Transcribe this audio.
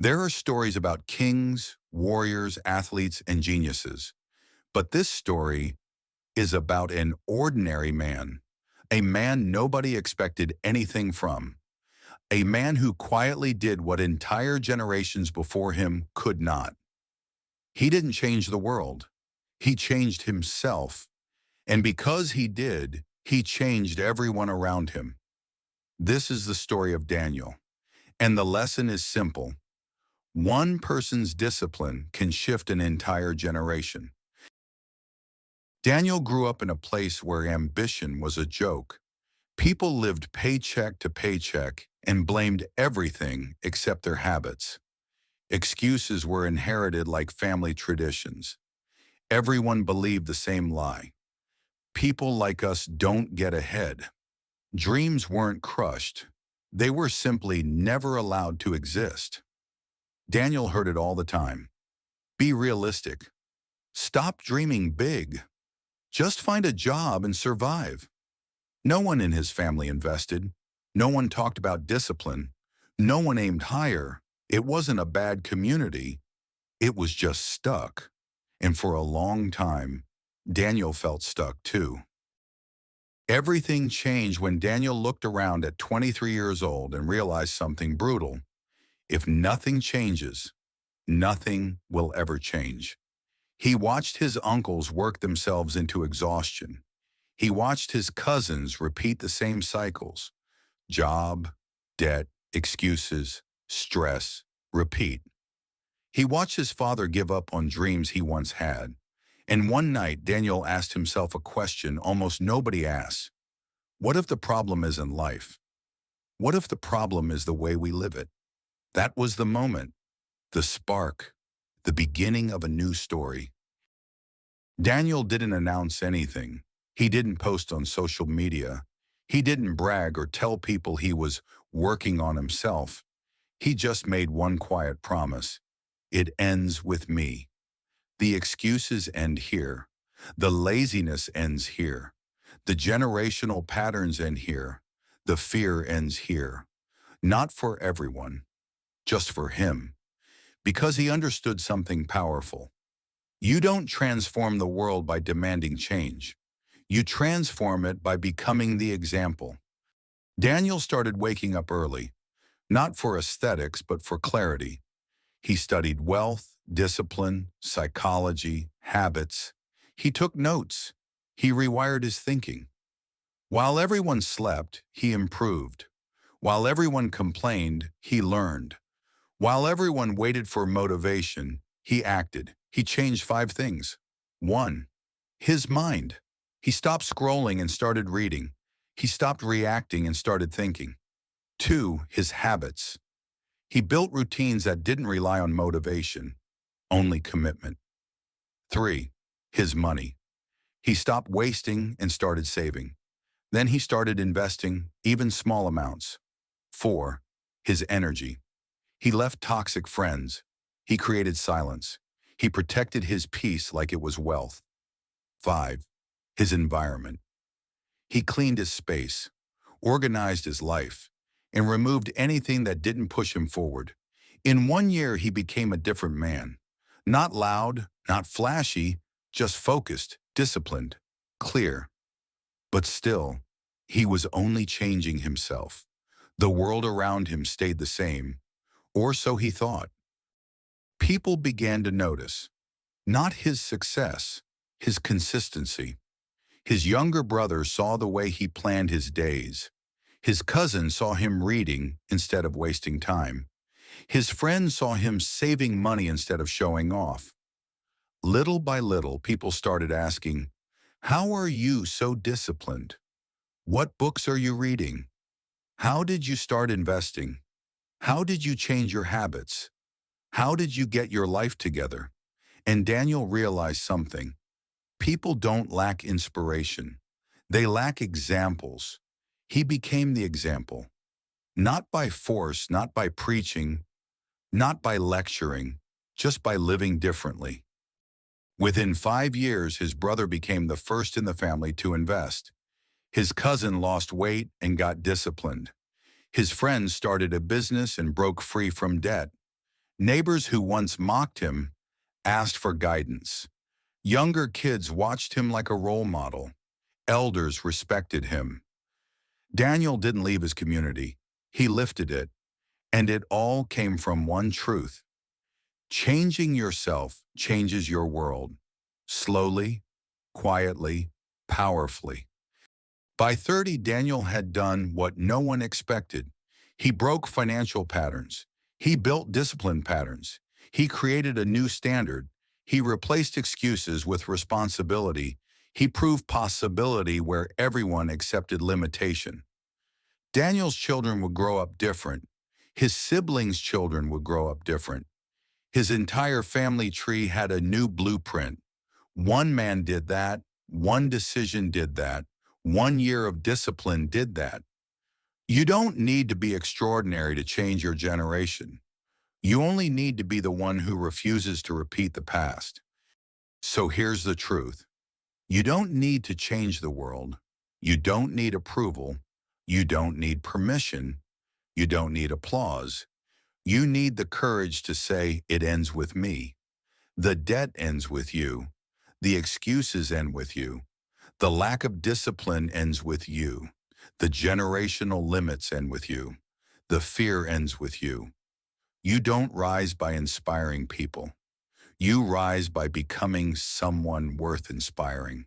There are stories about kings, warriors, athletes, and geniuses. But this story is about an ordinary man, a man nobody expected anything from, a man who quietly did what entire generations before him could not. He didn't change the world. He changed himself. And because he did, he changed everyone around him. This is the story of Daniel. And the lesson is simple. One person's discipline can shift an entire generation. Daniel grew up in a place where ambition was a joke. People lived paycheck to paycheck and blamed everything except their habits. Excuses were inherited like family traditions. Everyone believed the same lie. People like us don't get ahead. Dreams weren't crushed. They were simply never allowed to exist. Daniel heard it all the time. Be realistic. Stop dreaming big. Just find a job and survive. No one in his family invested. No one talked about discipline. No one aimed higher. It wasn't a bad community. It was just stuck. And for a long time, Daniel felt stuck too. Everything changed when Daniel looked around at 23 years old and realized something brutal. If nothing changes, nothing will ever change. He watched his uncles work themselves into exhaustion. He watched his cousins repeat the same cycles. Job, debt, excuses, stress, repeat. He watched his father give up on dreams he once had. And one night, Daniel asked himself a question almost nobody asks. What if the problem isn't life? What if the problem is the way we live it? That was the moment, the spark, the beginning of a new story. Daniel didn't announce anything. He didn't post on social media. He didn't brag or tell people he was working on himself. He just made one quiet promise. It ends with me. The excuses end here. The laziness ends here. The generational patterns end here. The fear ends here. Not for everyone, just for him. Because he understood something powerful. You don't transform the world by demanding change. You transform it by becoming the example. Daniel started waking up early, not for aesthetics, but for clarity. He studied wealth, discipline, psychology, habits. He took notes. He rewired his thinking. While everyone slept, he improved. While everyone complained, he learned. While everyone waited for motivation, he acted. He changed 5 things. 1. His mind. He stopped scrolling and started reading. He stopped reacting and started thinking. 2. His habits. He built routines that didn't rely on motivation, only commitment. 3. His money. He stopped wasting and started saving. Then he started investing, even small amounts. 4. His energy. He left toxic friends. He created silence. He protected his peace like it was wealth. 5. His environment. He cleaned his space, organized his life, and removed anything that didn't push him forward. In 1 year, he became a different man. Not loud, not flashy, just focused, disciplined, clear. But still, he was only changing himself. The world around him stayed the same, or so he thought. People began to notice, not his success, his consistency. His younger brother saw the way he planned his days. His cousin saw him reading instead of wasting time. His friends saw him saving money instead of showing off. Little by little, people started asking, "How are you so disciplined? What books are you reading? How did you start investing? How did you change your habits? How did you get your life together?" And Daniel realized something. People don't lack inspiration. They lack examples. He became the example. Not by force, not by preaching, not by lecturing, just by living differently. Within 5 years, his brother became the first in the family to invest. His cousin lost weight and got disciplined. His friends started a business and broke free from debt. Neighbors who once mocked him asked for guidance. Younger kids watched him like a role model. Elders respected him. Daniel didn't leave his community. He lifted it, and it all came from one truth. Changing yourself changes your world. Slowly, quietly, powerfully. By 30, Daniel had done what no one expected. He broke financial patterns. He built discipline patterns. He created a new standard. He replaced excuses with responsibility. He proved possibility where everyone accepted limitation. Daniel's children would grow up different. His siblings' children would grow up different. His entire family tree had a new blueprint. One man did that. One decision did that. 1 year of discipline did that. You don't need to be extraordinary to change your generation. You only need to be the one who refuses to repeat the past. So here's the truth. You don't need to change the world. You don't need approval. You don't need permission. You don't need applause. You need the courage to say, it ends with me. The debt ends with you. The excuses end with you. The lack of discipline ends with you. The generational limits end with you. The fear ends with you. You don't rise by inspiring people. You rise by becoming someone worth inspiring.